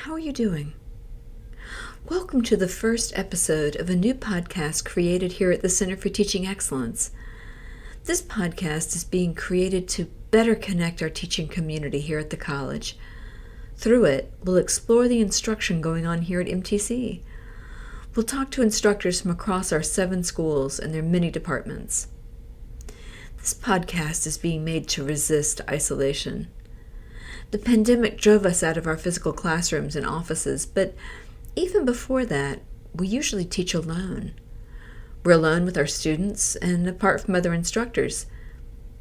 How are you doing? Welcome to the first episode of a new podcast created here at the Center for Teaching Excellence. This podcast is being created to better connect our teaching community here at the college. Through it, we'll explore the instruction going on here at MTC. We'll talk to instructors from across our 7 schools and their many departments. This podcast is being made to resist isolation. The pandemic drove us out of our physical classrooms and offices, but even before that, we usually teach alone. We're alone with our students and apart from other instructors.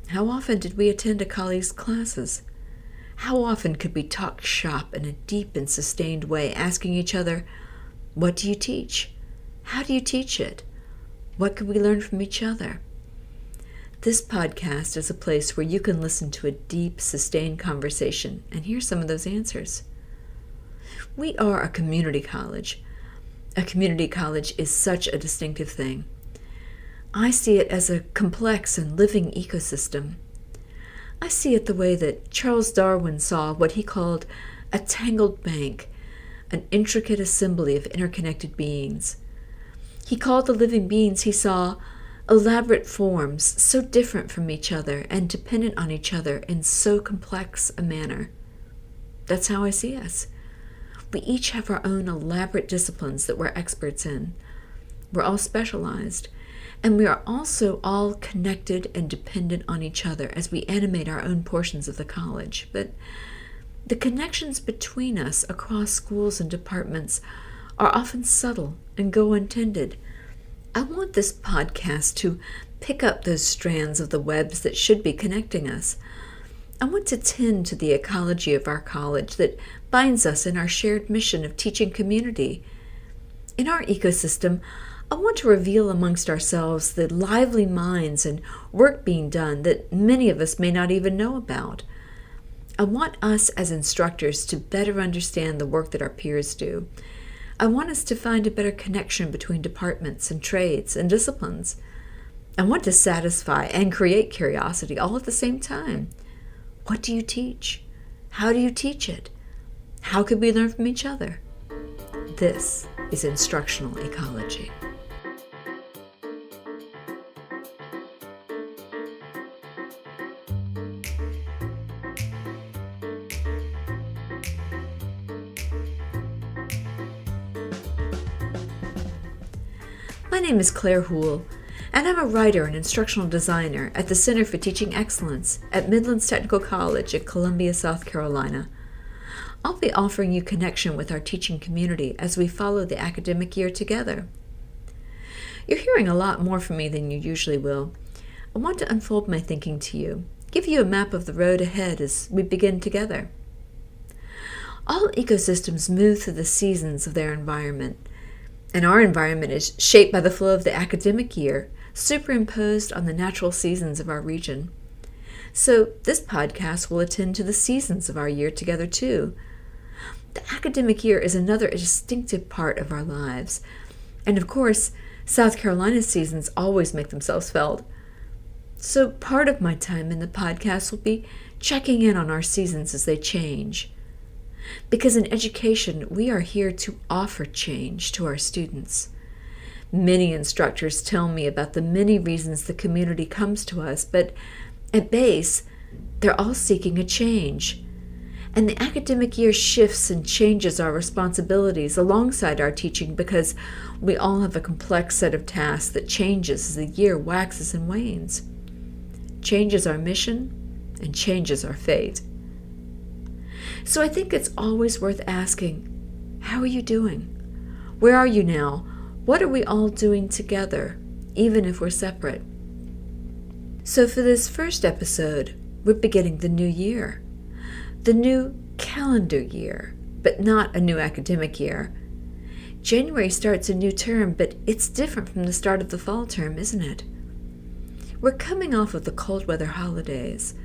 How often did we attend a colleague's classes? How often could we talk shop in a deep and sustained way, asking each other, what do you teach? How do you teach it? What could we learn from each other? This podcast is a place where you can listen to a deep, sustained conversation and hear some of those answers. We are a community college. A community college is such a distinctive thing. I see it as a complex and living ecosystem. I see it the way that Charles Darwin saw what he called a tangled bank, an intricate assembly of interconnected beings. He called the living beings he saw elaborate forms so different from each other and dependent on each other in so complex a manner. That's how I see us. We each have our own elaborate disciplines that we're experts in. We're all specialized, and we are also all connected and dependent on each other as we animate our own portions of the college. But the connections between us across schools and departments are often subtle and go untended. I want this podcast to pick up those strands of the webs that should be connecting us. I want to tend to the ecology of our college that binds us in our shared mission of teaching community. In our ecosystem, I want to reveal amongst ourselves the lively minds and work being done that many of us may not even know about. I want us as instructors to better understand the work that our peers do. I want us to find a better connection between departments and trades and disciplines. I want to satisfy and create curiosity all at the same time. What do you teach? How do you teach it? How could we learn from each other? This is instructional ecology. My name is Claire Houle, and I'm a writer and instructional designer at the Center for Teaching Excellence at Midlands Technical College at Columbia, South Carolina. I'll be offering you connection with our teaching community as we follow the academic year together. You're hearing a lot more from me than you usually will. I want to unfold my thinking to you, give you a map of the road ahead as we begin together. All ecosystems move through the seasons of their environment, and our environment is shaped by the flow of the academic year, superimposed on the natural seasons of our region. So this podcast will attend to the seasons of our year together too. The academic year is another distinctive part of our lives. And of course, South Carolina's seasons always make themselves felt. So part of my time in the podcast will be checking in on our seasons as they change. Because in education, we are here to offer change to our students. Many instructors tell me about the many reasons the community comes to us, but at base, they're all seeking a change. And the academic year shifts and changes our responsibilities alongside our teaching because we all have a complex set of tasks that changes as the year waxes and wanes. Changes our mission and changes our fate. So I think it's always worth asking, how are you doing? Where are you now? What are we all doing together, even if we're separate? So for this first episode, we're beginning the new year. The new calendar year, but not a new academic year. January starts a new term, but it's different from the start of the fall term, isn't it? We're coming off of the cold weather holidays,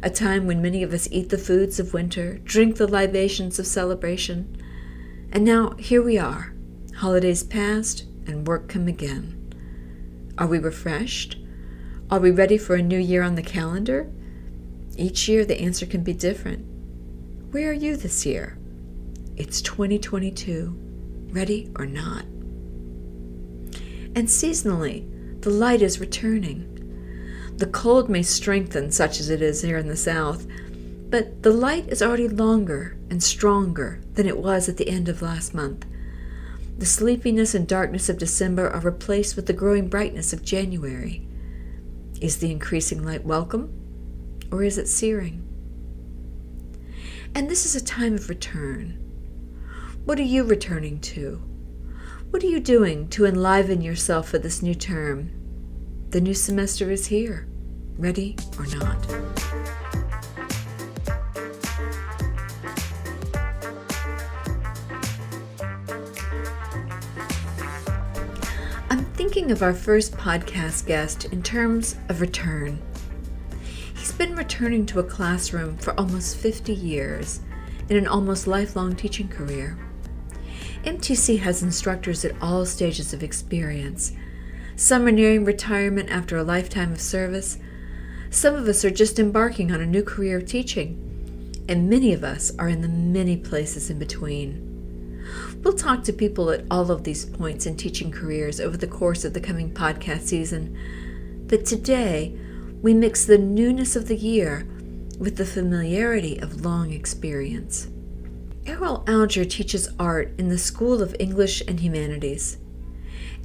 a time when many of us eat the foods of winter, drink the libations of celebration. And now here we are, holidays past and work come again. Are we refreshed? Are we ready for a new year on the calendar? Each year the answer can be different. Where are you this year? It's 2022, ready or not. And seasonally, the light is returning. The cold may strengthen, such as it is here in the South, but the light is already longer and stronger than it was at the end of last month. The sleepiness and darkness of December are replaced with the growing brightness of January. Is the increasing light welcome, or is it searing? And this is a time of return. What are you returning to? What are you doing to enliven yourself for this new term? The new semester is here, ready or not. I'm thinking of our first podcast guest in terms of return. He's been returning to a classroom for almost 50 years in an almost lifelong teaching career. MTC has instructors at all stages of experience. Some are nearing retirement after a lifetime of service. Some of us are just embarking on a new career of teaching. And many of us are in the many places in between. We'll talk to people at all of these points in teaching careers over the course of the coming podcast season. But today, we mix the newness of the year with the familiarity of long experience. Errol Alger teaches art in the School of English and Humanities.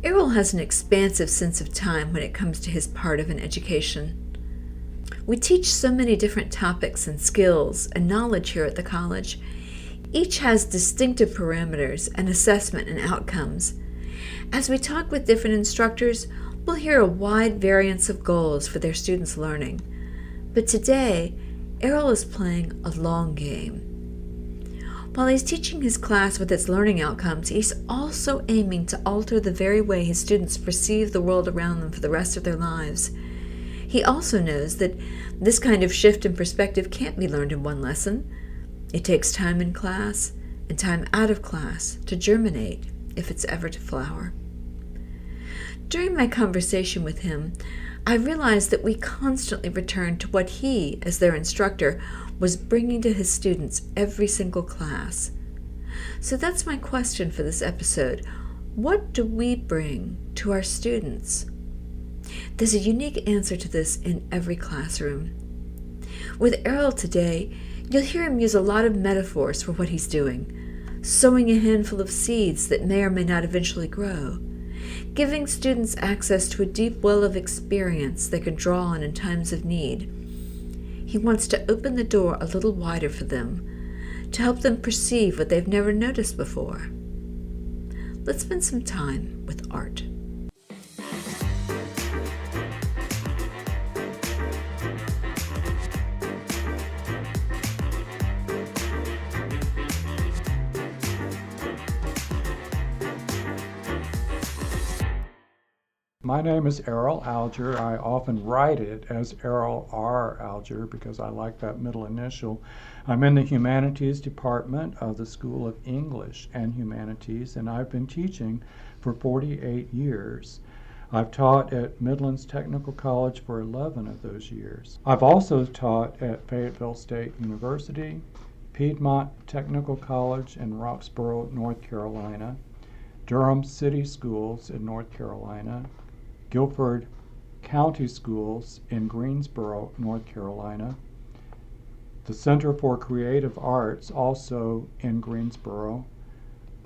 Errol has an expansive sense of time when it comes to his part of an education. We teach so many different topics and skills and knowledge here at the college. Each has distinctive parameters and assessment and outcomes. As we talk with different instructors, we'll hear a wide variance of goals for their students' learning. But today, Errol is playing a long game. While he's teaching his class with its learning outcomes, he's also aiming to alter the very way his students perceive the world around them for the rest of their lives. He also knows that this kind of shift in perspective can't be learned in one lesson. It takes time in class and time out of class to germinate, if it's ever to flower. During my conversation with him, I realized that we constantly return to what he, as their instructor, was bringing to his students every single class. So that's my question for this episode. What do we bring to our students? There's a unique answer to this in every classroom. With Errol today, you'll hear him use a lot of metaphors for what he's doing, sowing a handful of seeds that may or may not eventually grow, giving students access to a deep well of experience they can draw on in times of need. He wants to open the door a little wider for them, to help them perceive what they've never noticed before. Let's spend some time with art. My name is Errol Alger. I often write it as Errol R. Alger because I like that middle initial. I'm in the Humanities Department of the School of English and Humanities, and I've been teaching for 48 years. I've taught at Midlands Technical College for 11 of those years. I've also taught at Fayetteville State University, Piedmont Technical College in Roxborough, North Carolina, Durham City Schools in North Carolina, Guilford County Schools in Greensboro, North Carolina, the Center for Creative Arts also in Greensboro,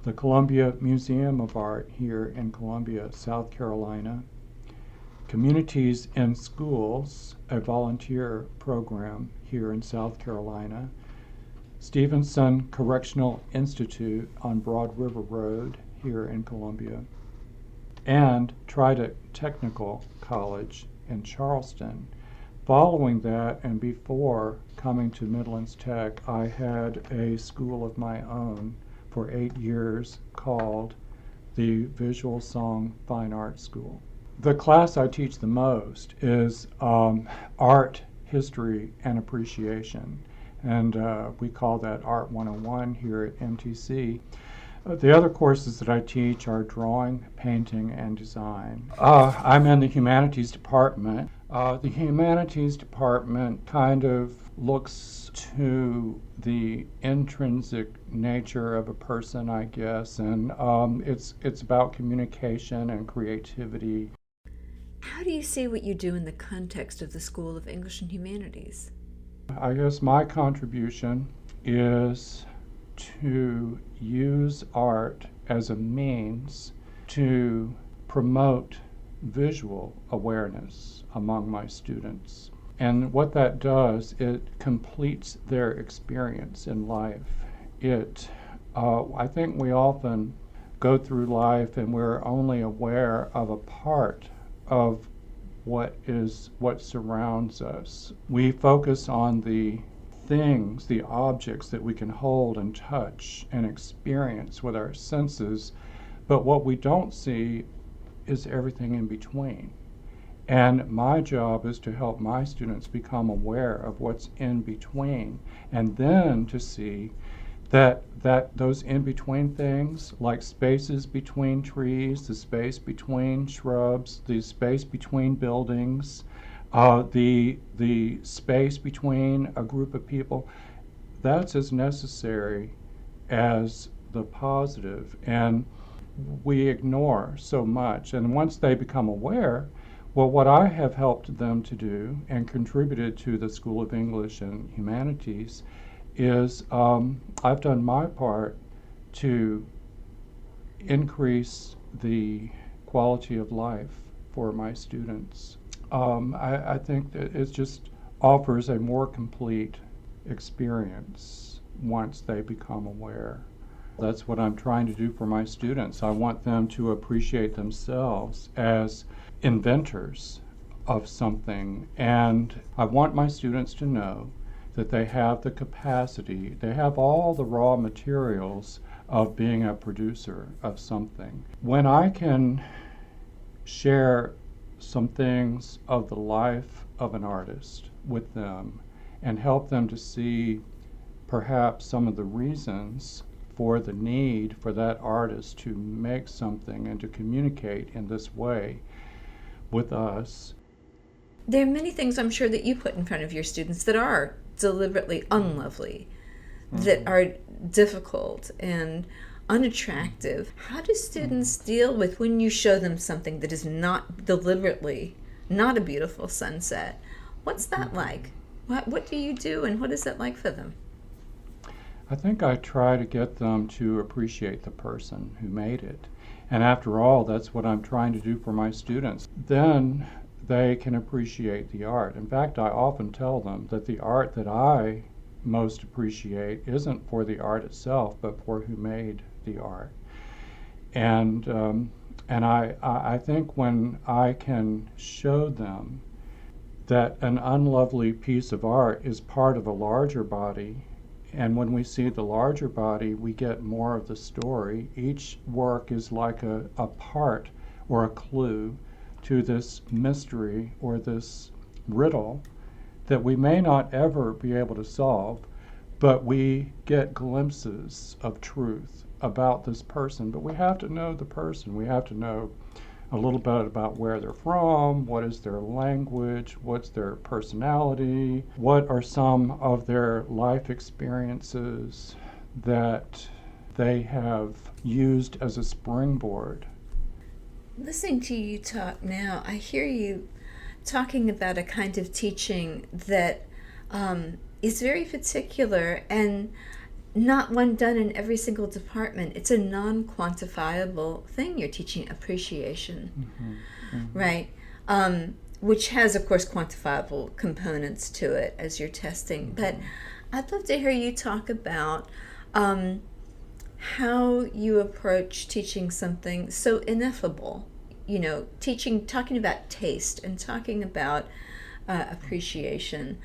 the Columbia Museum of Art here in Columbia, South Carolina, Communities in Schools, a volunteer program here in South Carolina, Stevenson Correctional Institute on Broad River Road here in Columbia, and Trident Technical College in Charleston. Following that, and before coming to Midlands Tech, I had a school of my own for 8 years called the Visual Song Fine Art School. The class I teach the most is art, history, and appreciation, and we call that Art 101 here at MTC. The other courses that I teach are drawing, painting, and design. I'm in the Humanities Department. The Humanities Department kind of looks to the intrinsic nature of a person, I guess, and it's about communication and creativity. How do you see what you do in the context of the School of English and Humanities? I guess my contribution is to use art as a means to promote visual awareness among my students. And what that does, it completes their experience in life. I think we often go through life and we're only aware of a part of what surrounds us. We focus on the things, the objects that we can hold and touch and experience with our senses, but what we don't see is everything in between. And my job is to help my students become aware of what's in between, and then to see that those in between things, like spaces between trees, the space between shrubs, the space between buildings, the space between a group of people, that's as necessary as the positive. And we ignore so much. And once they become aware, well, what I have helped them to do and contributed to the School of English and Humanities is I've done my part to increase the quality of life for my students. I think that it just offers a more complete experience once they become aware. That's what I'm trying to do for my students. I want them to appreciate themselves as inventors of something, and I want my students to know that they have the capacity, they have all the raw materials of being a producer of something. When I can share some things of the life of an artist with them and help them to see perhaps some of the reasons for the need for that artist to make something and to communicate in this way with us. There are many things I'm sure that you put in front of your students that are deliberately unlovely, that are difficult and unattractive. How do students deal with when you show them something that is not deliberately not a beautiful sunset? What's that like? What do you do, and what is it like for them? I think I try to get them to appreciate the person who made it. And after all, that's what I'm trying to do for my students. Then they can appreciate the art. In fact, I often tell them that the art that I most appreciate isn't for the art itself, but for who made the art. And I think when I can show them that an unlovely piece of art is part of a larger body, and when we see the larger body, we get more of the story. Each work is like a part or a clue to this mystery or this riddle that we may not ever be able to solve, but we get glimpses of truth about this person. But we have to know the person. We have to know a little bit about where they're from, what is their language, what's their personality, what are some of their life experiences that they have used as a springboard. Listening to you talk now, I hear you talking about a kind of teaching that is very particular and not one done in every single department. It's a non-quantifiable thing. You're teaching appreciation, right? Which has, of course, quantifiable components to it as you're testing. But I'd love to hear you talk about how you approach teaching something so ineffable. You know, talking about taste and talking about appreciation.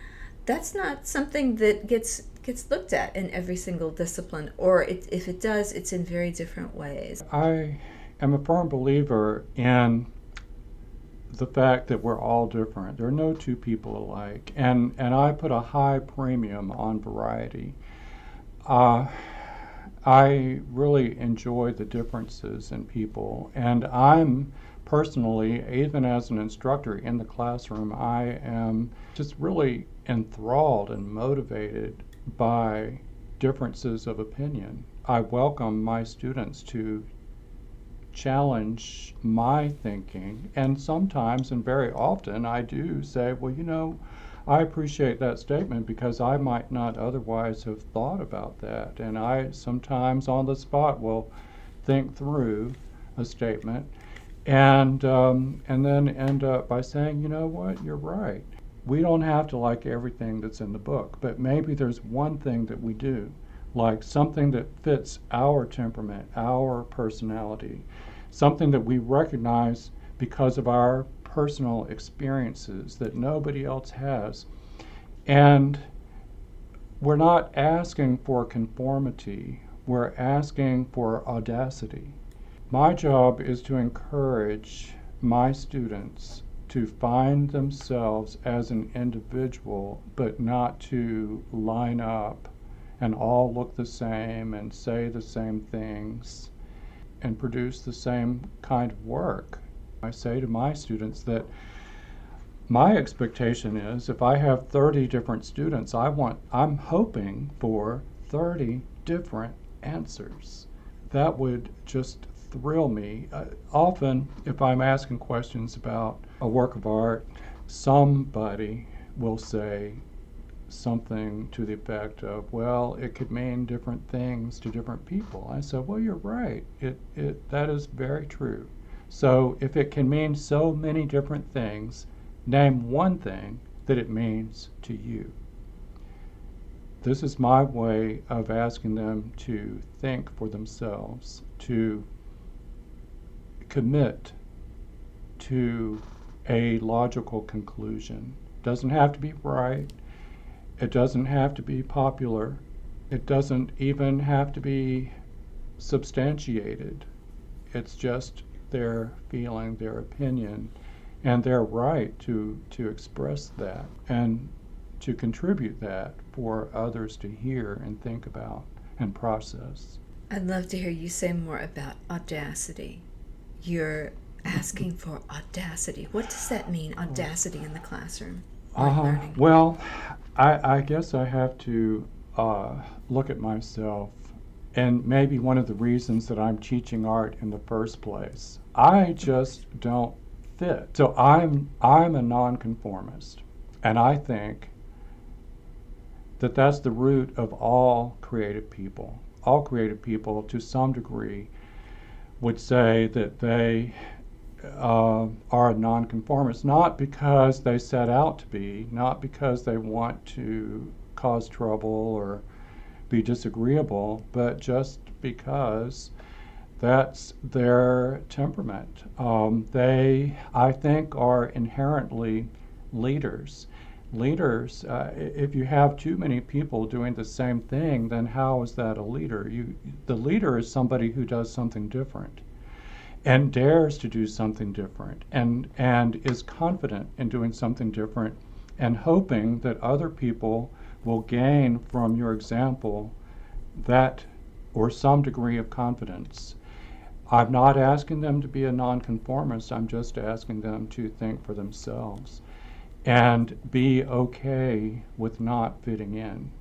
That's not something that gets looked at in every single discipline, or if it does, it's in very different ways. I am a firm believer in the fact that we're all different. There are no two people alike, and I put a high premium on variety. I really enjoy the differences in people, and I'm personally, even as an instructor in the classroom, I am just really enthralled and motivated by differences of opinion. I welcome my students to challenge my thinking, and sometimes and very often I do say, well, I appreciate that statement because I might not otherwise have thought about that. And I sometimes on the spot will think through a statement and then end up by saying, you know what, you're right. We don't have to like everything that's in the book, but maybe there's one thing that we do, like something that fits our temperament, our personality, something that we recognize because of our personal experiences that nobody else has. And we're not asking for conformity, we're asking for audacity. My job is to encourage my students to find themselves as an individual, but not to line up and all look the same and say the same things and produce the same kind of work. I say to my students that my expectation is if I have 30 different students, I'm hoping for 30 different answers. That would just thrill me. Often, if I'm asking questions about a work of art, somebody will say something to the effect of, well, it could mean different things to different people. I said, well, you're right. That is very true. So if it can mean so many different things, name one thing that it means to you. This is my way of asking them to think for themselves, to commit to a logical conclusion. It doesn't have to be right. It doesn't have to be popular. It doesn't even have to be substantiated. It's just their feeling, their opinion, and their right to express that and to contribute that for others to hear and think about and process. I'd love to hear you say more about audacity. You're asking for audacity. What does that mean, audacity in the classroom? Well, I guess I have to look at myself, and maybe one of the reasons that I'm teaching art in the first place. I just don't fit. So I'm a nonconformist, and I think that that's the root of all creative people. All creative people, to some degree, would say that they are nonconformists, not because they set out to be, not because they want to cause trouble or be disagreeable, but just because that's their temperament. They, I think, are inherently leaders. Leaders, if you have too many people doing the same thing, then how is that a leader? The leader is somebody who does something different and dares to do something different and is confident in doing something different and hoping that other people will gain from your example that or some degree of confidence. I'm not asking them to be a nonconformist, I'm just asking them to think for themselves and be okay with not fitting in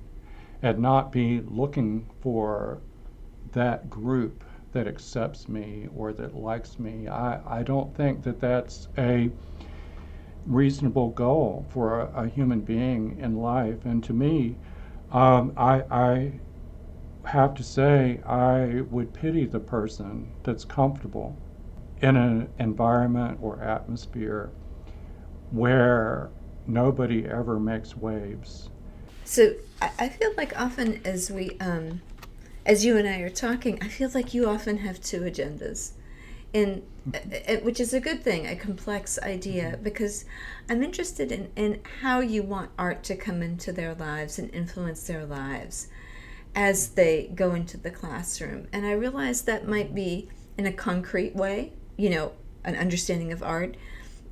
and not be looking for that group that accepts me or that likes me. I don't think that that's a reasonable goal for a human being in life. And to me, I have to say I would pity the person that's comfortable in an environment or atmosphere where nobody ever makes waves. So I feel like often as you and I are talking, I feel like you often have two agendas, and which is a good thing, a complex idea, because I'm interested in how you want art to come into their lives and influence their lives as they go into the classroom. And I realize that might be in a concrete way, an understanding of art,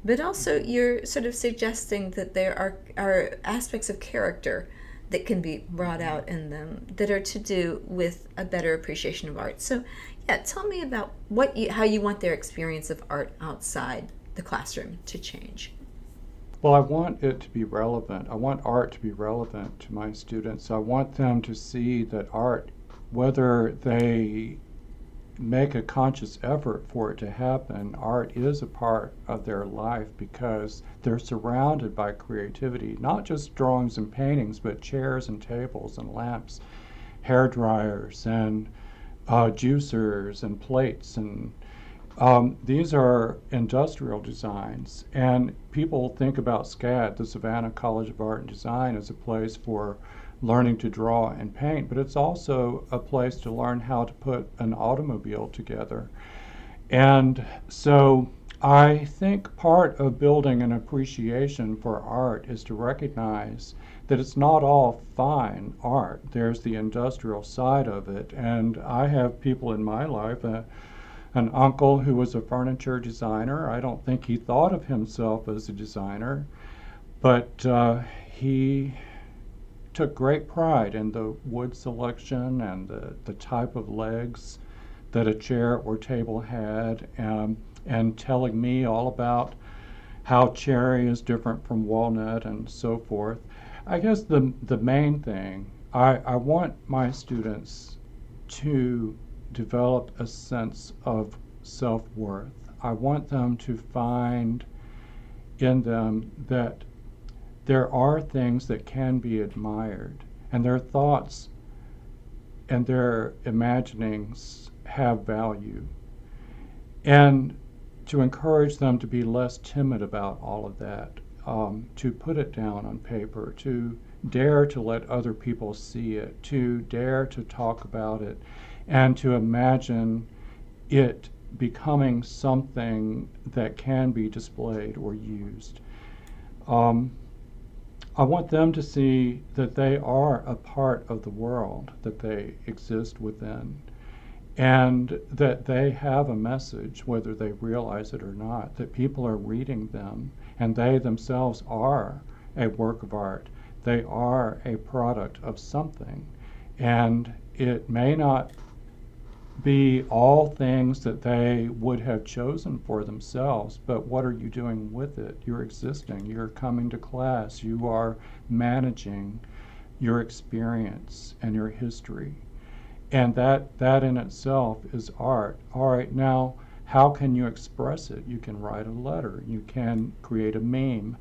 but also you're sort of suggesting that there are aspects of character that can be brought out in them that are to do with a better appreciation of art. So, yeah, tell me about how you want their experience of art outside the classroom to change. Well, I want it to be relevant. I want art to be relevant to my students. I want them to see that art, whether they make a conscious effort for it to happen, art is a part of their life because they're surrounded by creativity, not just drawings and paintings, but chairs and tables and lamps, hair dryers and juicers and plates and these are industrial designs, and people think about SCAD, the Savannah College of Art and Design, as a place for learning to draw and paint, but it's also a place to learn how to put an automobile together. And so I think part of building an appreciation for art is to recognize that it's not all fine art. There's the industrial side of it, and I have people in my life, an uncle who was a furniture designer. I don't think he thought of himself as a designer, but he took great pride in the wood selection and the type of legs that a chair or table had, and telling me all about how cherry is different from walnut and so forth. I guess the main thing, I want my students to develop a sense of self-worth. I want them to find in them that there are things that can be admired, and their thoughts and their imaginings have value, and to encourage them to be less timid about all of that, to put it down on paper, to dare to let other people see it, to dare to talk about it, and to imagine it becoming something that can be displayed or used. I want them to see that they are a part of the world, that they exist within, and that they have a message, whether they realize it or not, that people are reading them, and they themselves are a work of art. They are a product of something, and it may not be all things that they would have chosen for themselves, but what are you doing with it? You're existing, you're coming to class, you are managing your experience and your history. And that in itself is art. All right, now how can you express it? You can write a letter, you can create a meme,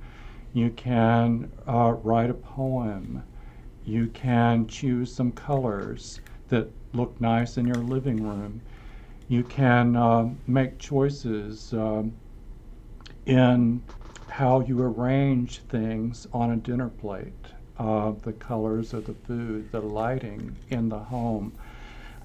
you can write a poem, you can choose some colors that look nice in your living room. You can make choices in how you arrange things on a dinner plate, the colors of the food, the lighting in the home.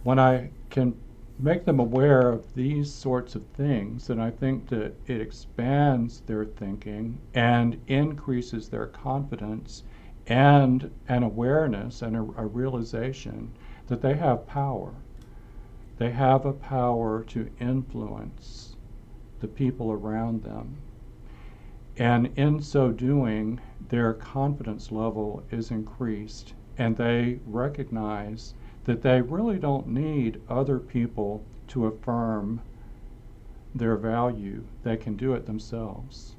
When I can make them aware of these sorts of things, then I think that it expands their thinking and increases their confidence and an awareness and a realization that they have power. They have a power to influence the people around them. And in so doing, their confidence level is increased, and they recognize that they really don't need other people to affirm their value. They can do it themselves.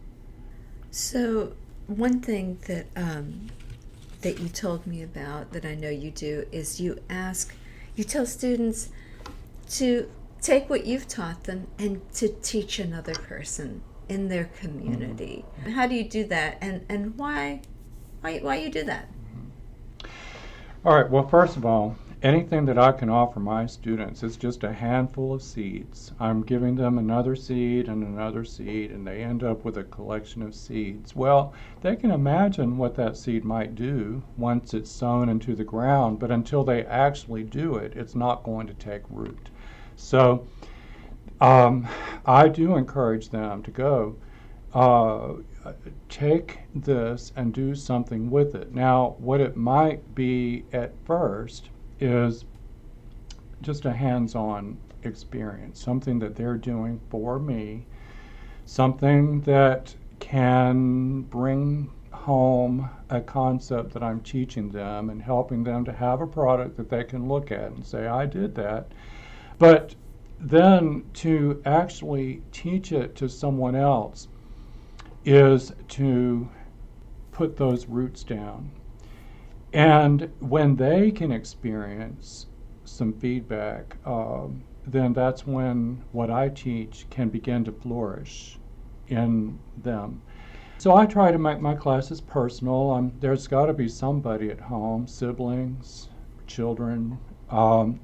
So one thing that you told me about that I know you do is you tell students to take what you've taught them and to teach another person in their community. Mm-hmm. How do you do that, and why you do that? All right, well, first of all, anything that I can offer my students is just a handful of seeds. I'm giving them another seed, and they end up with a collection of seeds. Well, they can imagine what that seed might do once it's sown into the ground, but until they actually do it, it's not going to take root. So I do encourage them to go take this and do something with it. Now, what it might be at first is just a hands-on experience, something that they're doing for me, something that can bring home a concept that I'm teaching them and helping them to have a product that they can look at and say, I did that. But then to actually teach it to someone else is to put those roots down. And when they can experience some feedback, then that's when what I teach can begin to flourish in them. So I try to make my classes personal. There's got to be somebody at home, siblings, children,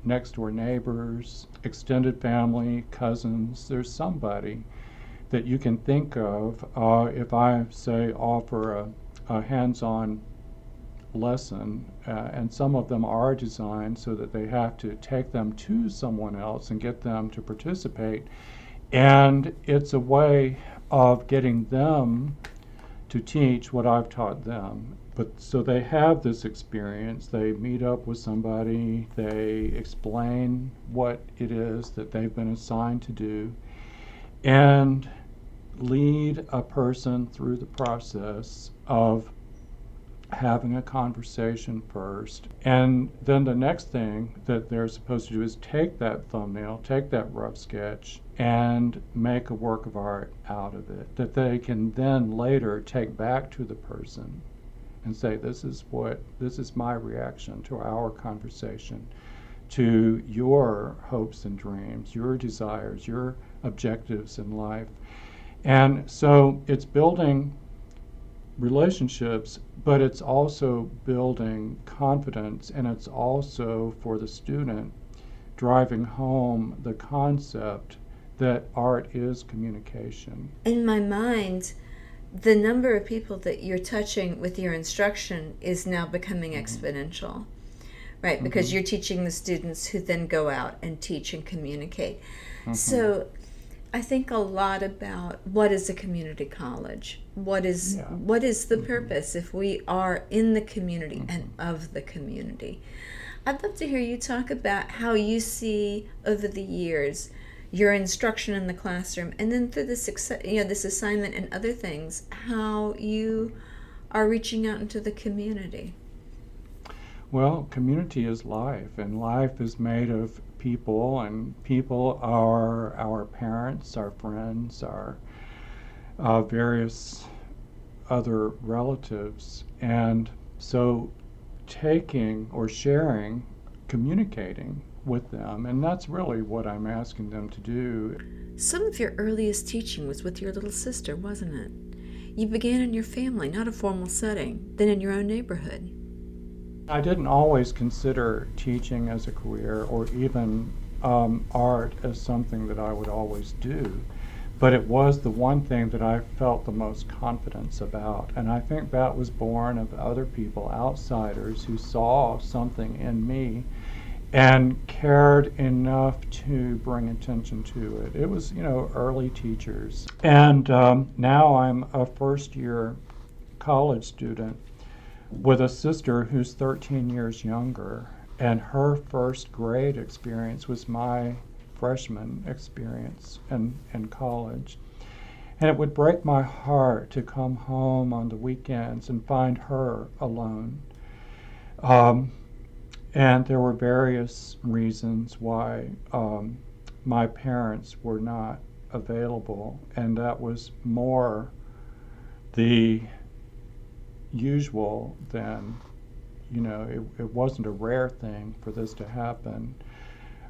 next door neighbors, extended family, cousins. There's somebody that you can think of if I say offer a hands-on lesson, and some of them are designed so that they have to take them to someone else and get them to participate. And it's a way of getting them to teach what I've taught them. But so they have this experience, they meet up with somebody, they explain what it is that they've been assigned to do, and lead a person through the process of having a conversation first. And then the next thing that they're supposed to do is take that thumbnail, take that rough sketch, and make a work of art out of it that they can then later take back to the person and say, this is my reaction to our conversation, to your hopes and dreams, your desires, your objectives in life. And so it's building relationships, but it's also building confidence, and it's also, for the student, driving home the concept that art is communication. In my mind, the number of people that you're touching with your instruction is now becoming exponential, right? Because you're teaching the students who then go out and teach and communicate. So I think a lot about what is a community college? What is the purpose if we are in the community and of the community? I'd love to hear you talk about how you see over the years your instruction in the classroom, and then through this assignment and other things, how you are reaching out into the community. Well, community is life, and life is made of people, and people are our parents, our friends, our various other relatives. And so taking or sharing, communicating with them, and that's really what I'm asking them to do. Some of your earliest teaching was with your little sister, wasn't it? You began in your family, not a formal setting, then in your own neighborhood. I didn't always consider teaching as a career, or even art as something that I would always do, but it was the one thing that I felt the most confidence about, and I think that was born of other people, outsiders, who saw something in me and cared enough to bring attention to it. It was, early teachers. And now I'm a first-year college student with a sister who's 13 years younger, and her first grade experience was my freshman experience in college. And it would break my heart to come home on the weekends and find her alone. And there were various reasons why my parents were not available, and that was more the usual than, it wasn't a rare thing for this to happen.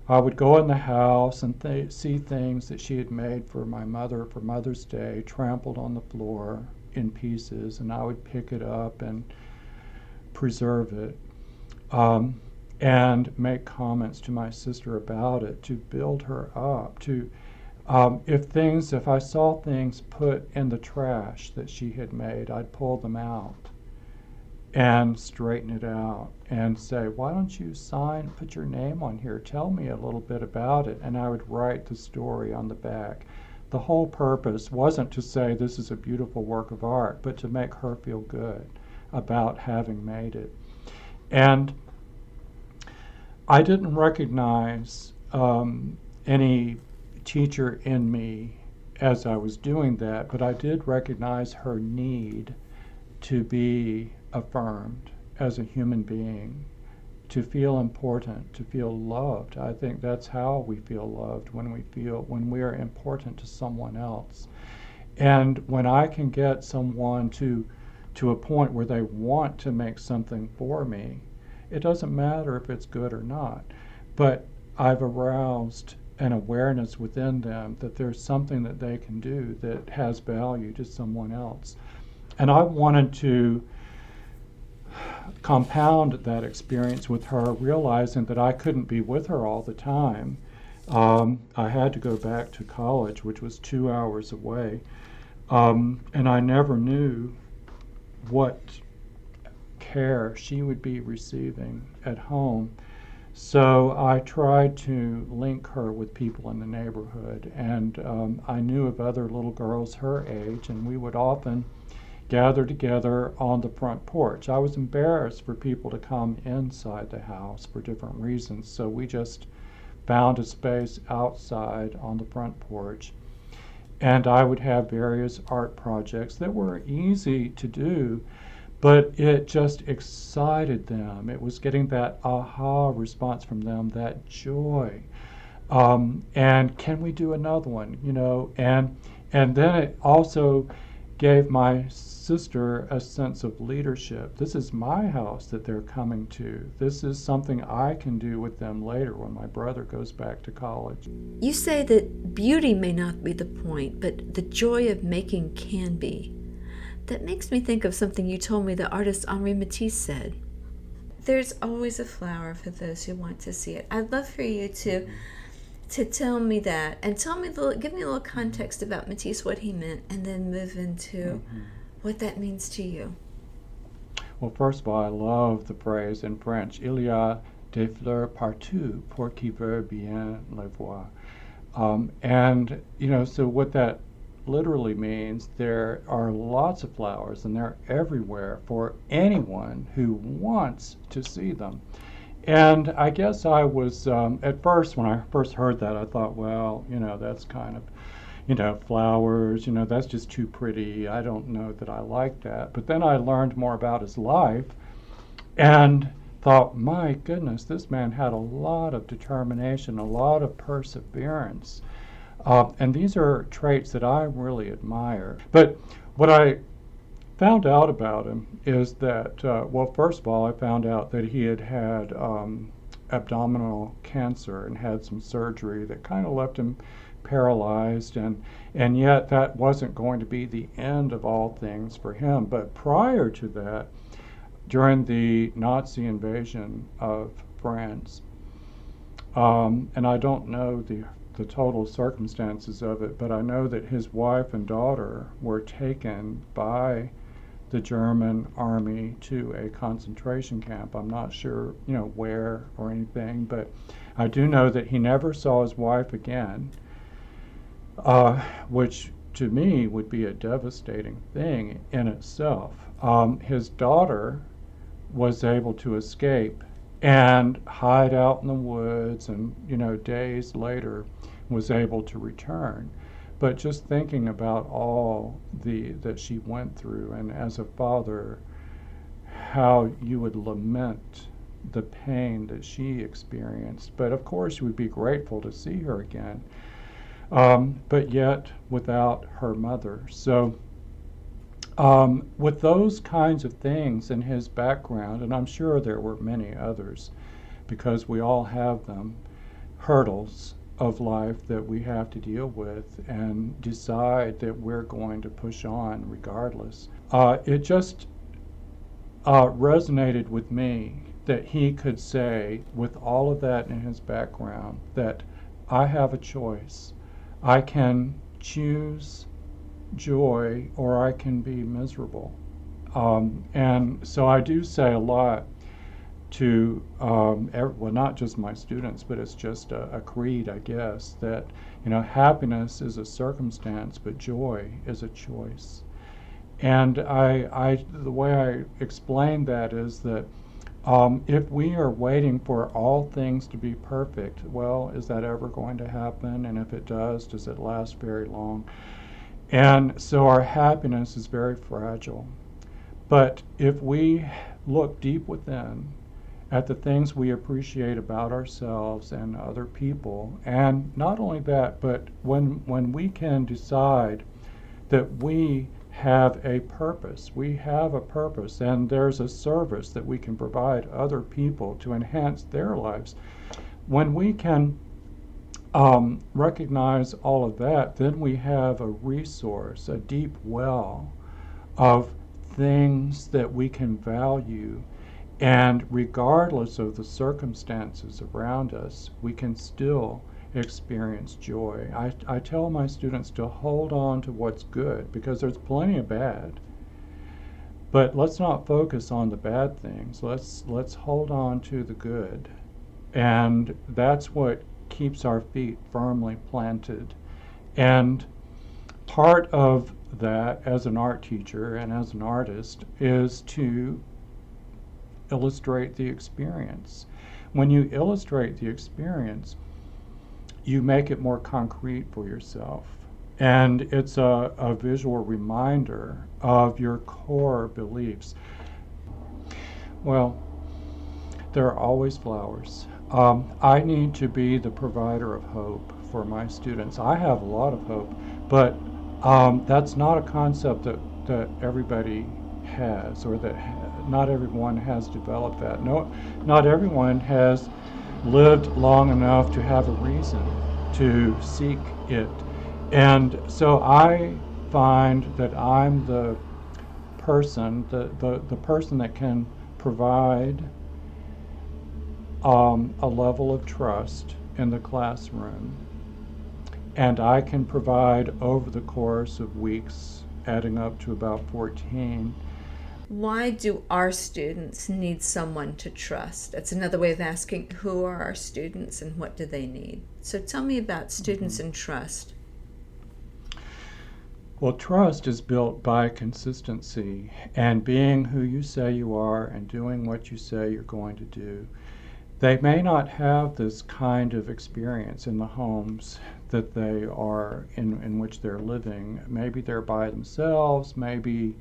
I would go in the house and see things that she had made for my mother for Mother's Day trampled on the floor in pieces, and I would pick it up and preserve it. And make comments to my sister about it to build her up. If I saw things put in the trash that she had made, I'd pull them out and straighten it out and say, why don't you put your name on here, tell me a little bit about it, and I would write the story on the back. The whole purpose wasn't to say this is a beautiful work of art, but to make her feel good about having made it. And I didn't recognize any teacher in me as I was doing that, but I did recognize her need to be affirmed as a human being, to feel important, to feel loved. I think that's how we feel loved, when we are important to someone else. And when I can get someone to to a point where they want to make something for me. It doesn't matter if it's good or not, but I've aroused an awareness within them that there's something that they can do that has value to someone else. And I wanted to compound that experience with her, realizing that I couldn't be with her all the time. I had to go back to college, which was 2 hours away, and I never knew what care she would be receiving at home. So I tried to link her with people in the neighborhood, and I knew of other little girls her age, and we would often gather together on the front porch. I was embarrassed for people to come inside the house for different reasons, so we just found a space outside on the front porch. And I would have various art projects that were easy to do, but it just excited them. It was getting that aha response from them, that joy. And can we do another one? And then it also gave my sister a sense of leadership. This is my house that they're coming to. This is something I can do with them later when my brother goes back to college. You say that beauty may not be the point, but the joy of making can be. That makes me think of something you told me the artist Henri Matisse said. There's always a flower for those who want to see it. I'd love for you to tell me that, and give me a little context about Matisse, what he meant, and then move into what that means to you. Well, first of all, I love the phrase in French, il y a des fleurs partout pour qui veut bien les voir. And, so what that literally means, there are lots of flowers, and they're everywhere for anyone who wants to see them. And I guess I was, at first, when I first heard that, I thought, well, that's kind of, flowers, that's just too pretty. I don't know that I like that. But then I learned more about his life and thought, my goodness, this man had a lot of determination, a lot of perseverance. And these are traits that I really admire. But what I found out about him is that, first of all, I found out that he had abdominal cancer and had some surgery that kind of left him paralyzed, and yet that wasn't going to be the end of all things for him. But prior to that, during the Nazi invasion of France, and I don't know the total circumstances of it, but I know that his wife and daughter were taken by the German army to a concentration camp. I'm not sure, where or anything, but I do know that he never saw his wife again, which to me would be a devastating thing in itself. His daughter was able to escape and hide out in the woods, and days later was able to return. But just thinking about all that she went through, and as a father, how you would lament the pain that she experienced. But of course you would be grateful to see her again, but yet without her mother. So with those kinds of things in his background, and I'm sure there were many others, because we all have them, hurdles of life that we have to deal with and decide that we're going to push on regardless. It just resonated with me that he could say, with all of that in his background, that I have a choice. I can choose joy or I can be miserable. And so I do say a lot to, not just my students, but it's just a creed, I guess, that, happiness is a circumstance, but joy is a choice. And the way I explain that is that if we are waiting for all things to be perfect, well, is that ever going to happen? And if it does it last very long? And so our happiness is very fragile. But if we look deep within at the things we appreciate about ourselves and other people, and not only that, but when we can decide that we have a purpose. We have a purpose, and there's a service that we can provide other people to enhance their lives. When we can recognize all of that, then we have a resource, a deep well of things that we can value. And regardless of the circumstances around us, we can still experience joy. I tell my students to hold on to what's good because there's plenty of bad. But let's not focus on the bad things. Let's hold on to the good. And that's what keeps our feet firmly planted. And part of that as an art teacher and as an artist is to illustrate the experience. When you illustrate the experience, you make it more concrete for yourself. And it's a visual reminder of your core beliefs. Well, there are always flowers. I need to be the provider of hope for my students. I have a lot of hope, but that's not a concept that everybody has, or that not everyone has developed that. No, not everyone has lived long enough to have a reason to seek it. And so I find that I'm the person, the person that can provide a level of trust in the classroom. And I can provide over the course of weeks, adding up to about 14. Why do our students need someone to trust? That's another way of asking, who are our students and what do they need? So tell me about students and trust. Well, trust is built by consistency and being who you say you are and doing what you say you're going to do. They may not have this kind of experience in the homes that they are in which they're living. Maybe they're by themselves, maybe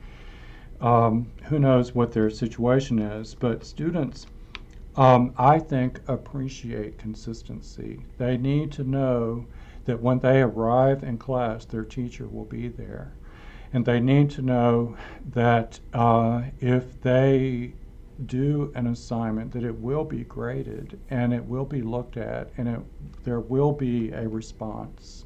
who knows what their situation is, but students, I think, appreciate consistency. They need to know that when they arrive in class, their teacher will be there. And they need to know that if they do an assignment, that it will be graded and it will be looked at and there will be a response.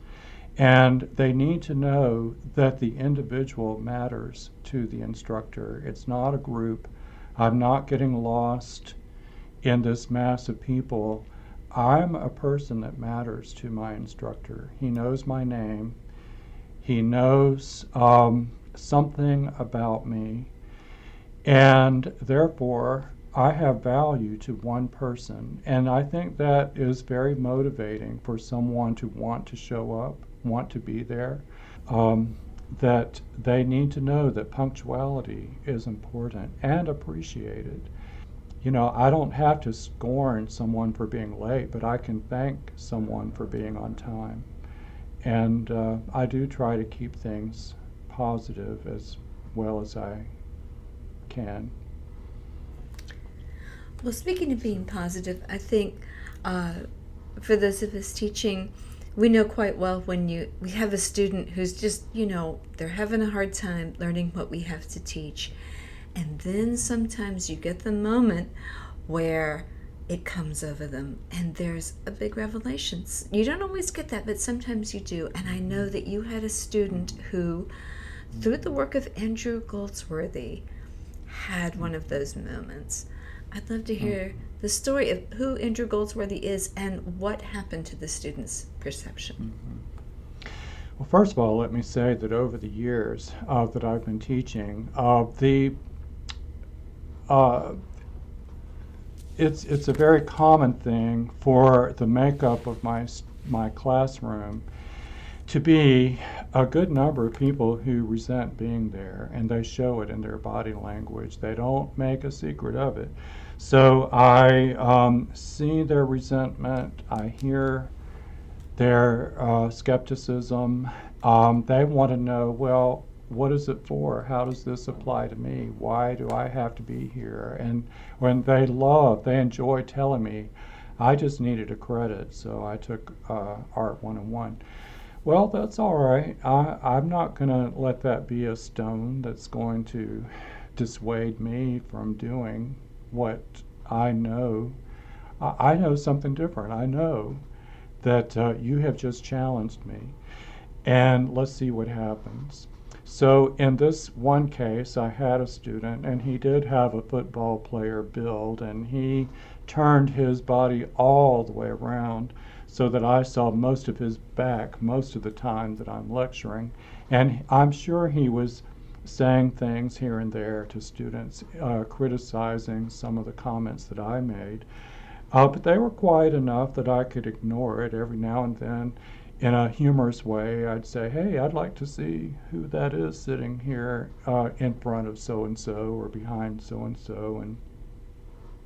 And they need to know that the individual matters to the instructor. It's not a group. I'm not getting lost in this mass of people. I'm a person that matters to my instructor. He knows my name. He knows something about me. And therefore, I have value to one person. And I think that is very motivating for someone to want to show up, want to be there, that they need to know that punctuality is important and appreciated. You know, I don't have to scorn someone for being late, but I can thank someone for being on time. And I do try to keep things positive as well as I can. Well, speaking of being positive, I think for those of us teaching, we know quite well when we have a student who's just, they're having a hard time learning what we have to teach. And then sometimes you get the moment where it comes over them and there's a big revelation. You don't always get that, but sometimes you do. And I know that you had a student who, through the work of Andrew Goldsworthy, had one of those moments. I'd love to hear the story of who Andrew Goldsworthy is and what happened to the student's perception. Well, first of all, let me say that over the years that I've been teaching, it's a very common thing for the makeup of my classroom to be a good number of people who resent being there, and they show it in their body language. They don't make a secret of it. So I see their resentment. I hear their skepticism. They want to know, well, what is it for? How does this apply to me? Why do I have to be here? And when they enjoy telling me, I just needed a credit, so I took Art 101. Well, that's all right. I'm not going to let that be a stone that's going to dissuade me from doing what I know. I know something different. I know that you have just challenged me, and let's see what happens. So, in this one case, I had a student, and he did have a football player build, and he turned his body all the way around so that I saw most of his back most of the time that I'm lecturing. And I'm sure he was saying things here and there to students, criticizing some of the comments that I made. But they were quiet enough that I could ignore it every now and then. In a humorous way, I'd say, "Hey, I'd like to see who that is sitting here in front of so and so or behind so and so." And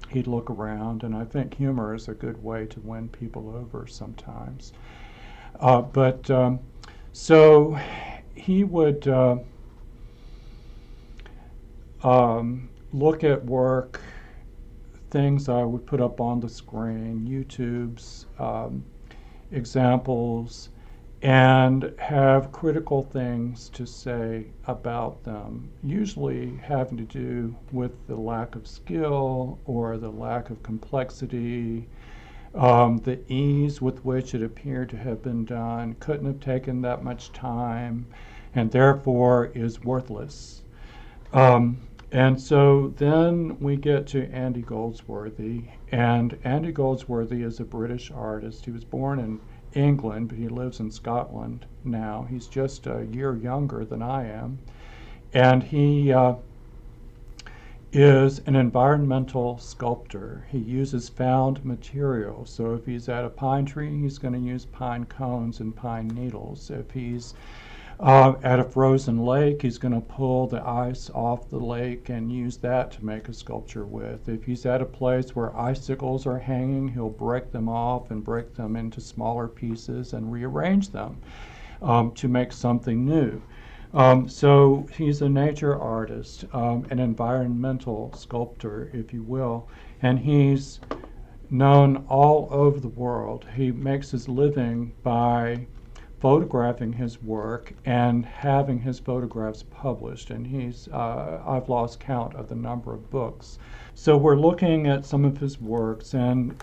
he'd look around, and I think humor is a good way to win people over sometimes. But so he would look at work, things I would put up on the screen, YouTube's examples, and have critical things to say about them, usually having to do with the lack of skill or the lack of complexity, the ease with which it appeared to have been done, couldn't have taken that much time, and therefore is worthless. And so then we get to Andy Goldsworthy, and Andy Goldsworthy is a British artist. He was born in England, but he lives in Scotland now. He's just a year younger than I am, and he is an environmental sculptor. He uses found materials. So if he's at a pine tree, he's going to use pine cones and pine needles. If he's at a frozen lake, he's going to pull the ice off the lake and use that to make a sculpture with. If he's at a place where icicles are hanging, he'll break them off and break them into smaller pieces and rearrange them to make something new. So he's a nature artist, an environmental sculptor, if you will, and he's known all over the world. He makes his living by photographing his work and having his photographs published, and I've lost count of the number of books. So we're looking at some of his works, and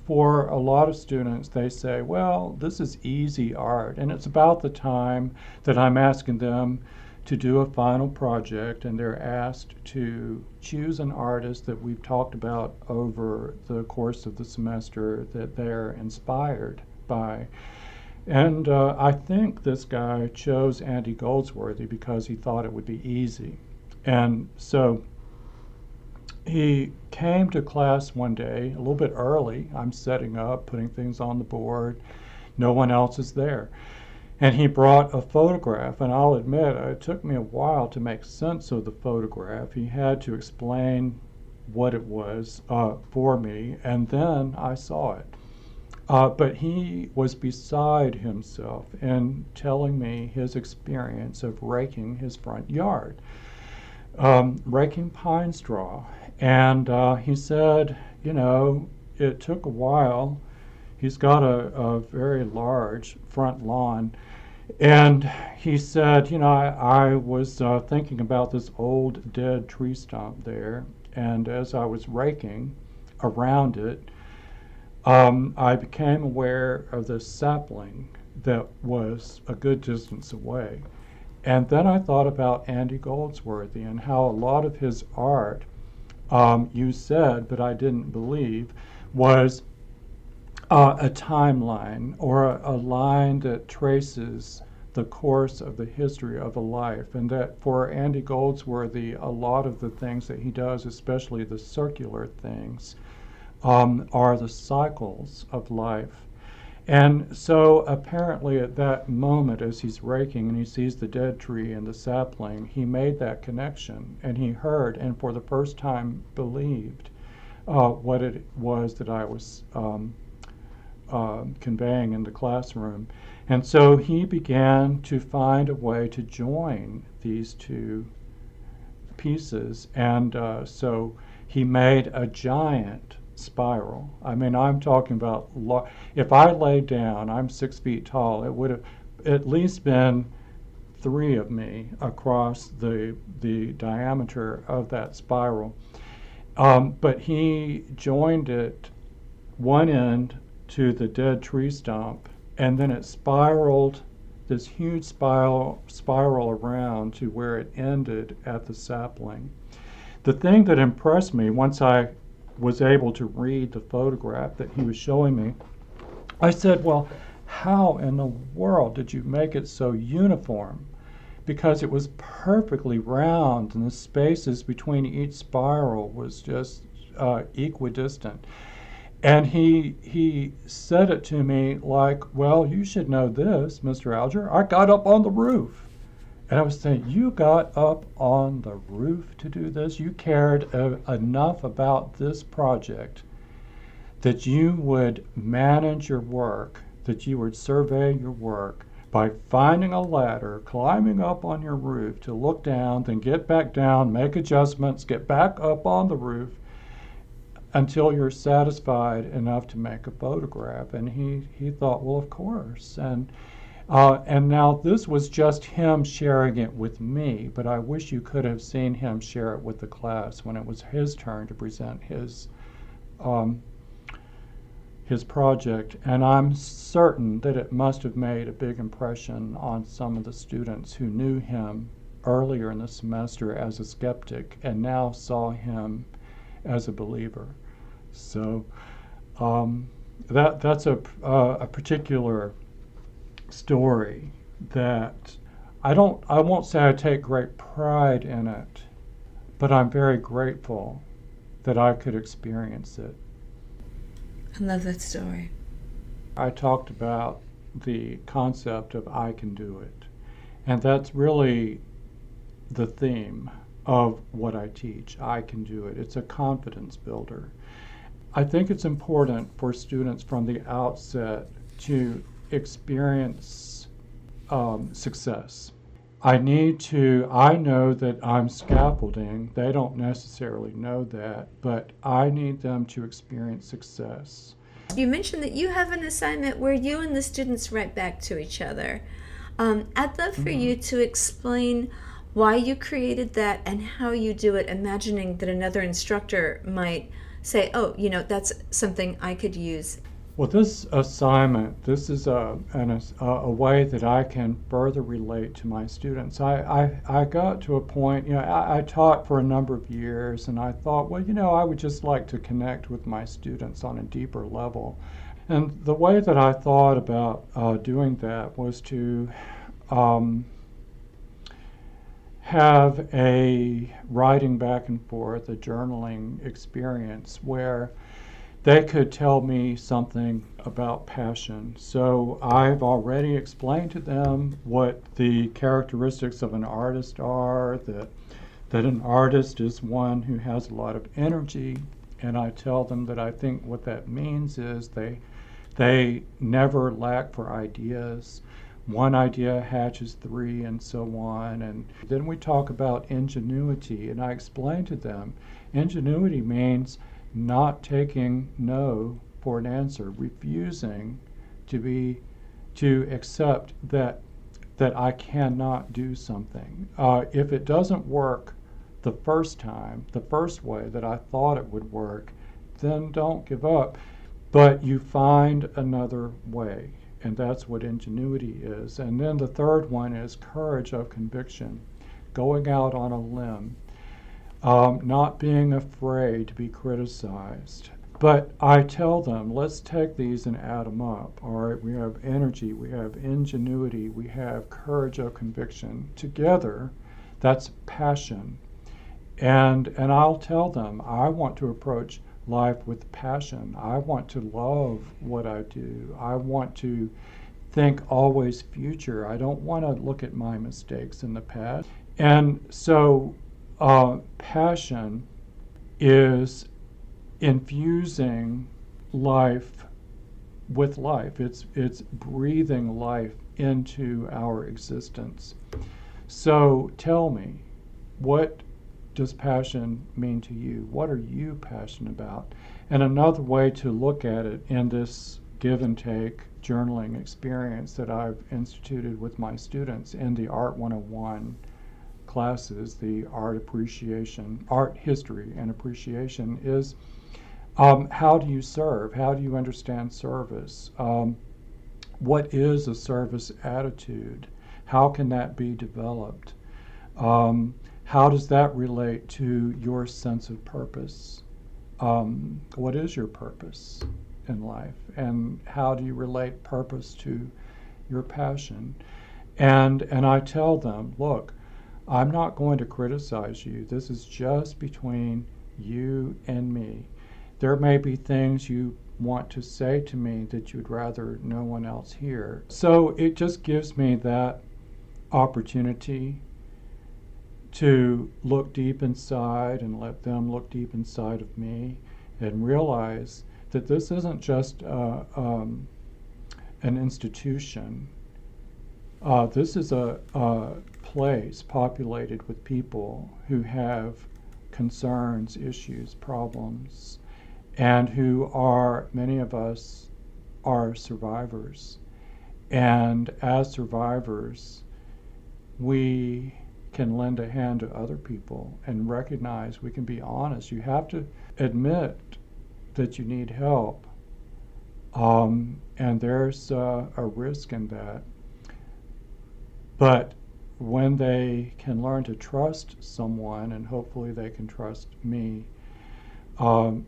for a lot of students, they say, well, this is easy art, and it's about the time that I'm asking them to do a final project, and they're asked to choose an artist that we've talked about over the course of the semester that they're inspired by. And I think this guy chose Andy Goldsworthy because he thought it would be easy. And so he came to class one day a little bit early. I'm setting up, putting things on the board. No one else is there. And he brought a photograph, and I'll admit it took me a while to make sense of the photograph. He had to explain what it was for me, and then I saw it. But he was beside himself in telling me his experience of raking his front yard, raking pine straw. And he said, it took a while. He's got a very large front lawn. And he said, I was thinking about this old dead tree stump there. And as I was raking around it, I became aware of this sapling that was a good distance away. And then I thought about Andy Goldsworthy and how a lot of his art, you said, but I didn't believe, was a timeline or a line that traces the course of the history of a life. And that for Andy Goldsworthy, a lot of the things that he does, especially the circular things, are the cycles of life. And so apparently at that moment, as he's raking and he sees the dead tree and the sapling, he made that connection, and he heard and for the first time believed what it was that I was conveying in the classroom. And so he began to find a way to join these two pieces, and so he made a giant spiral. I mean, I'm talking about, if I lay down, I'm 6 feet tall, it would have at least been 3 of me across the diameter of that spiral. But he joined it one end to the dead tree stump, and then it spiraled this huge spiral around to where it ended at the sapling. The thing that impressed me once I was able to read the photograph that he was showing me, I said, well, how in the world did you make it so uniform? Because it was perfectly round and the spaces between each spiral was just equidistant. And he said it to me like, well, you should know this, Mr. Alger. I got up on the roof. And I was saying, you got up on the roof to do this? You cared enough about this project that you would manage your work, that you would survey your work by finding a ladder, climbing up on your roof to look down, then get back down, make adjustments, get back up on the roof until you're satisfied enough to make a photograph. And he thought, well, of course. And now this was just him sharing it with me, but I wish you could have seen him share it with the class when it was his turn to present his project. And I'm certain that it must have made a big impression on some of the students who knew him earlier in the semester as a skeptic and now saw him as a believer. So that's a particular story that I won't say I take great pride in it, but I'm very grateful that I could experience it. I love that story. I talked about the concept of I can do it, and that's really the theme of what I teach. I can do it. It's a confidence builder. I think it's important for students from the outset to experience success. I know that I'm scaffolding. They don't necessarily know that, but I need them to experience success. You mentioned that you have an assignment where you and the students write back to each other. I'd love for you to explain why you created that and how you do it, imagining that another instructor might say, oh, that's something I could use. Well, this assignment, this is a way that I can further relate to my students. I got to a point, I taught for a number of years, and I thought, well, I would just like to connect with my students on a deeper level. And the way that I thought about doing that was to have a writing back and forth, a journaling experience where they could tell me something about passion. So I've already explained to them what the characteristics of an artist are, that an artist is one who has a lot of energy, and I tell them that I think what that means is they never lack for ideas. One idea hatches 3 and so on. And then we talk about ingenuity, and I explain to them ingenuity means not taking no for an answer, refusing to accept that I cannot do something. If it doesn't work the first time, the first way that I thought it would work, then don't give up. But you find another way, and that's what ingenuity is. And then the third one is courage of conviction, going out on a limb. Not being afraid to be criticized. But I tell them, let's take these and add them up. All right, we have energy, we have ingenuity, we have courage of conviction. Together, that's passion. And I'll tell them, I want to approach life with passion. I want to love what I do. I want to think always future. I don't want to look at my mistakes in the past. And so passion is infusing life with life. It's breathing life into our existence. So tell me, what does passion mean to you? What are you passionate about? And another way to look at it in this give and take journaling experience that I've instituted with my students in the Art 101 classes, the art history and appreciation, is how do you serve? How do you understand service? What is a service attitude? How can that be developed? How does that relate to your sense of purpose? What is your purpose in life? And how do you relate purpose to your passion? And I tell them, look, I'm not going to criticize you. This is just between you and me. There may be things you want to say to me that you'd rather no one else hear. So it just gives me that opportunity to look deep inside and let them look deep inside of me and realize that this isn't just an institution. This is a place populated with people who have concerns, issues, problems, and who are, many of us, are survivors. And as survivors, we can lend a hand to other people and recognize, we can be honest. You have to admit that you need help. And there's a risk in that. But when they can learn to trust someone, and hopefully they can trust me,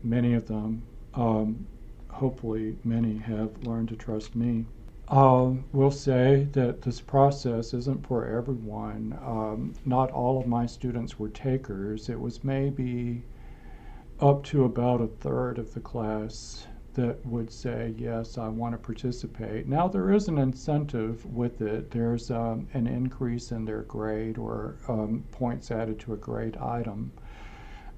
many of them, hopefully many have learned to trust me, will say that this process isn't for everyone. Not all of my students were takers. It was maybe up to about a third of the class that would say, yes, I want to participate. Now there is an incentive with it. There's an increase in their grade or points added to a grade item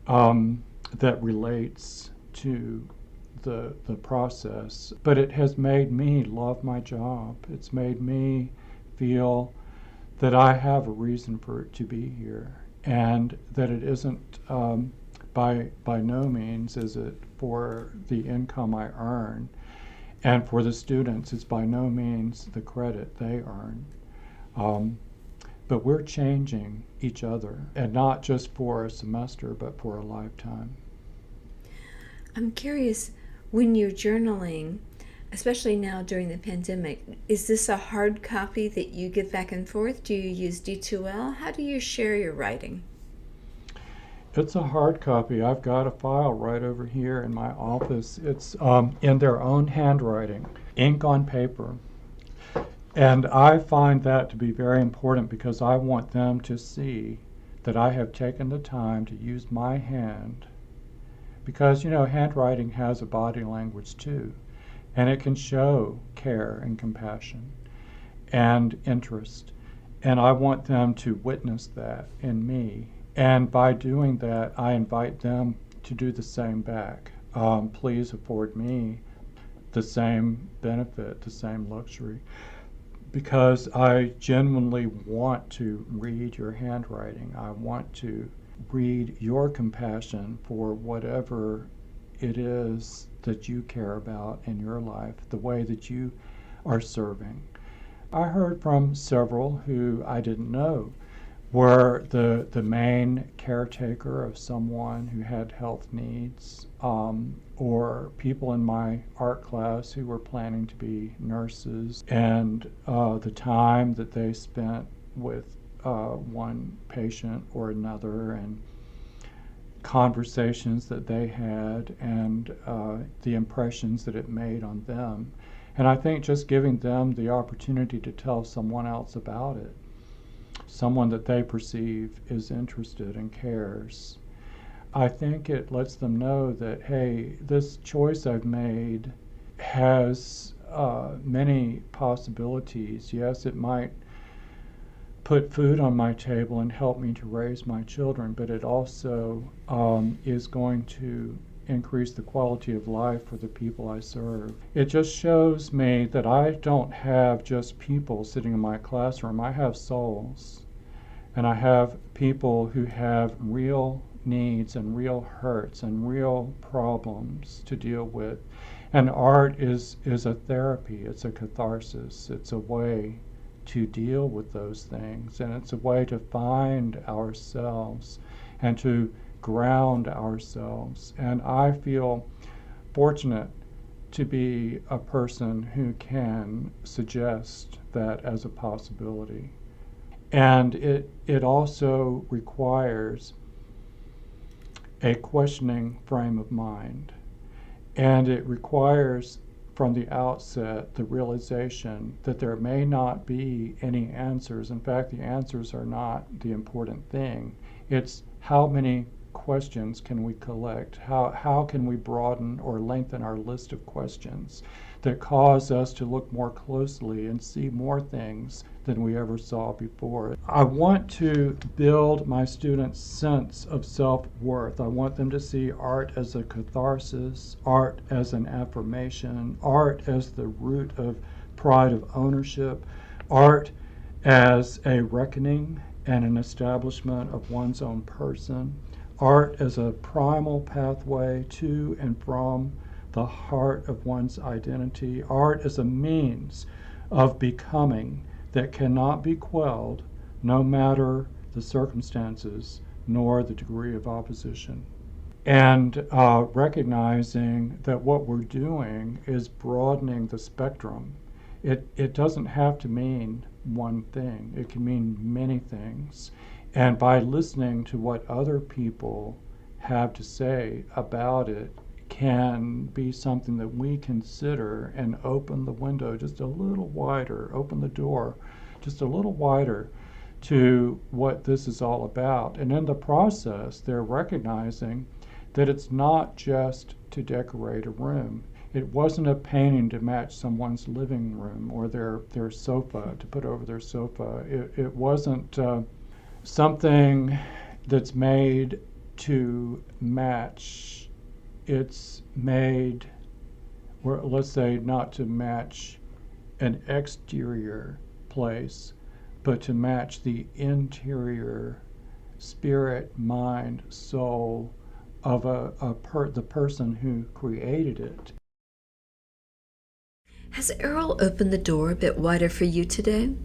that relates to the process. But it has made me love my job. It's made me feel that I have a reason for it to be here, and that it isn't by no means is it for the income I earn, and for the students it's by no means the credit they earn. But we're changing each other, and not just for a semester but for a lifetime. I'm curious, when you're journaling, especially now during the pandemic, is this a hard copy that you give back and forth? Do you use D2L? How do you share your writing? It's a hard copy. I've got a file right over here in my office. It's in their own handwriting, ink on paper. And I find that to be very important because I want them to see that I have taken the time to use my hand. Because, handwriting has a body language too, and it can show care and compassion and interest. And I want them to witness that in me. And by doing that, I invite them to do the same back. Please afford me the same benefit, the same luxury, because I genuinely want to read your handwriting. I want to read your compassion for whatever it is that you care about in your life, the way that you are serving. I heard from several who I didn't know were the main caretaker of someone who had health needs, or people in my art class who were planning to be nurses, and the time that they spent with one patient or another, and conversations that they had, and the impressions that it made on them. And I think just giving them the opportunity to tell someone else about it, someone that they perceive is interested and cares, I think it lets them know that, hey, this choice I've made has many possibilities. Yes, it might put food on my table and help me to raise my children, but it also is going to increase the quality of life for the people I serve. It just shows me that I don't have just people sitting in my classroom. I have souls. and I have people who have real needs and real hurts and real problems to deal with. And art is a therapy, it's a catharsis, it's a way to deal with those things, and it's a way to find ourselves and to ground ourselves. And I feel fortunate to be a person who can suggest that as a possibility. And it also requires a questioning frame of mind. And it requires from the outset the realization that there may not be any answers. In fact, the answers are not the important thing. It's how many questions can we collect? How can we broaden or lengthen our list of questions that cause us to look more closely and see more things than we ever saw before? I want to build my students' sense of self-worth. I want them to see art as a catharsis, art as an affirmation, art as the root of pride of ownership, art as a reckoning and an establishment of one's own person, art as a primal pathway to and from the heart of one's identity, art as a means of becoming that cannot be quelled no matter the circumstances nor the degree of opposition. And recognizing that what we're doing is broadening the spectrum. It doesn't have to mean one thing, it can mean many things. And by listening to what other people have to say about it can be something that we consider and open the window just a little wider, open the door just a little wider to what this is all about. And in the process, they're recognizing that it's not just to decorate a room. It wasn't a painting to match someone's living room or their sofa, to put over their sofa. It wasn't something that's made to match. It's made, or let's say, not to match an exterior place, but to match the interior spirit, mind, soul of the person who created it. Has Errol opened the door a bit wider for you today?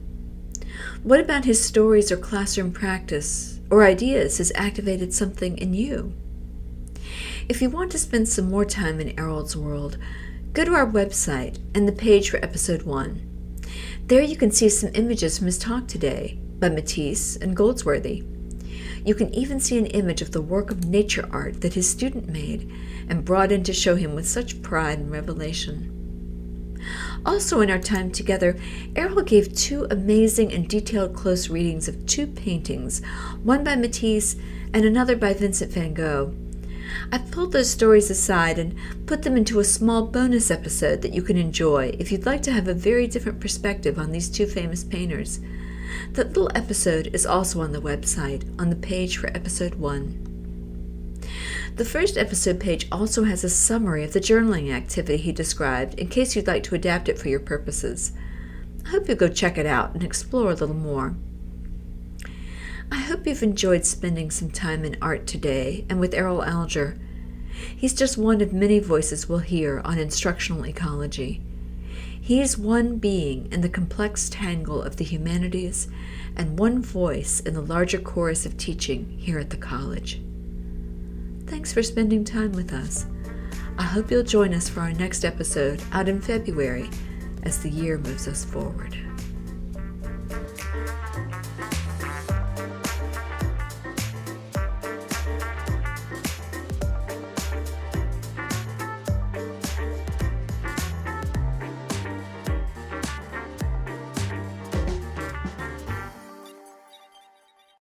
What about his stories or classroom practice or ideas has activated something in you? If you want to spend some more time in Errol's world, go to our website and the page for episode 1. There you can see some images from his talk today by Matisse and Goldsworthy. You can even see an image of the work of nature art that his student made and brought in to show him with such pride and revelation. Also in our time together, Errol gave 2 amazing and detailed close readings of 2 paintings, one by Matisse and another by Vincent van Gogh. I've pulled those stories aside and put them into a small bonus episode that you can enjoy if you'd like to have a very different perspective on these 2 famous painters. That little episode is also on the website, on the page for episode 1. The first episode page also has a summary of the journaling activity he described in case you'd like to adapt it for your purposes. I hope you'll go check it out and explore a little more. I hope you've enjoyed spending some time in art today and with Errol Alger. He's just one of many voices we'll hear on instructional ecology. He's one being in the complex tangle of the humanities and one voice in the larger chorus of teaching here at the college. Thanks for spending time with us. I hope you'll join us for our next episode out in February as the year moves us forward.